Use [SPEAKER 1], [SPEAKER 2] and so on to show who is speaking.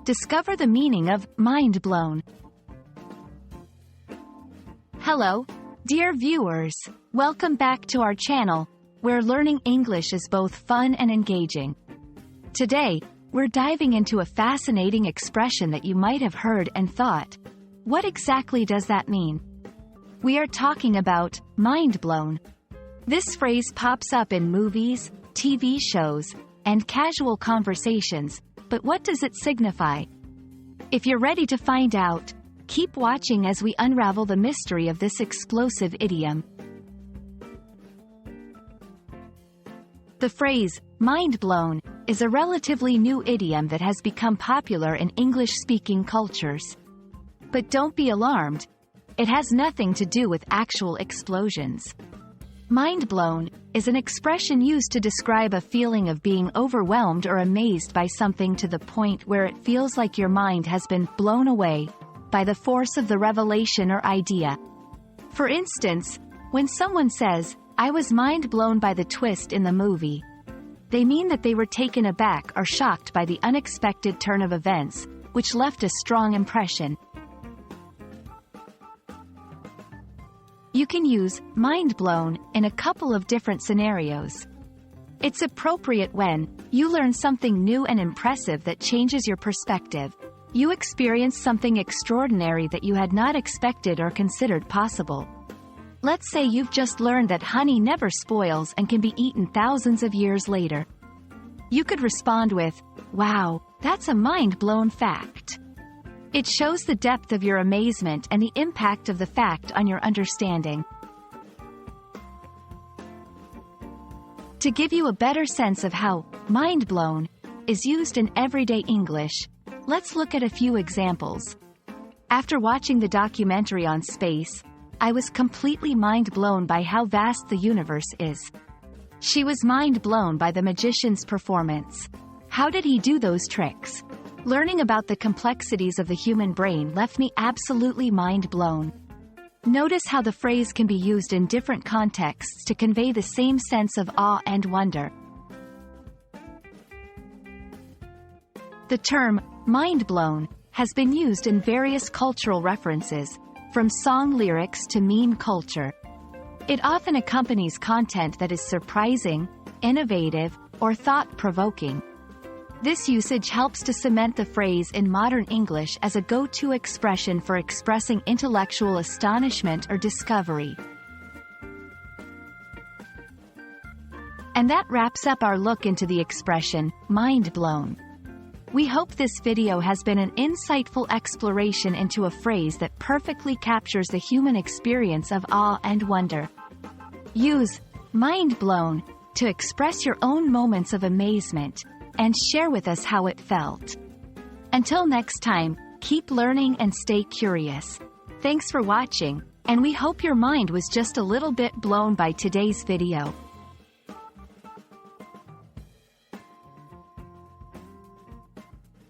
[SPEAKER 1] Discover the meaning of mind blown. Hello, dear viewers. Welcome back to our channel, where learning English is both fun and engaging. Today, we're diving into a fascinating expression that you might have heard and thought, what exactly does that mean? We are talking about mind blown. This phrase pops up in movies, TV shows, and casual conversations, but what does it signify? If you're ready to find out, keep watching as we unravel the mystery of this explosive idiom. The phrase, mind blown, is a relatively new idiom that has become popular in English-speaking cultures. But don't be alarmed. It has nothing to do with actual explosions. Mind blown is an expression used to describe a feeling of being overwhelmed or amazed by something to the point where it feels like your mind has been blown away by the force of the revelation or idea. For instance, when someone says, "I was mind blown by the twist in the movie," they mean that they were taken aback or shocked by the unexpected turn of events, which left a strong impression. You can use mind blown in a couple of different scenarios. It's appropriate when you learn something new and impressive that changes your perspective. You experience something extraordinary that you had not expected or considered possible. Let's say you've just learned that honey never spoils and can be eaten thousands of years later. You could respond with, "Wow, that's a mind-blown fact." It shows the depth of your amazement and the impact of the fact on your understanding. To give you a better sense of how mind blown is used in everyday English, let's look at a few examples. After watching the documentary on space, I was completely mind blown by how vast the universe is. She was mind blown by the magician's performance. How did he do those tricks? Learning about the complexities of the human brain left me absolutely mind blown. Notice how the phrase can be used in different contexts to convey the same sense of awe and wonder. The term, mind blown, has been used in various cultural references, from song lyrics to meme culture. It often accompanies content that is surprising, innovative, or thought-provoking. This usage helps to cement the phrase in modern English as a go-to expression for expressing intellectual astonishment or discovery. And that wraps up our look into the expression, mind blown. We hope this video has been an insightful exploration into a phrase that perfectly captures the human experience of awe and wonder. Use mind blown to express your own moments of amazement, and share with us how it felt. Until next time, keep learning and stay curious. Thanks for watching, and we hope your mind was just a little bit blown by today's video.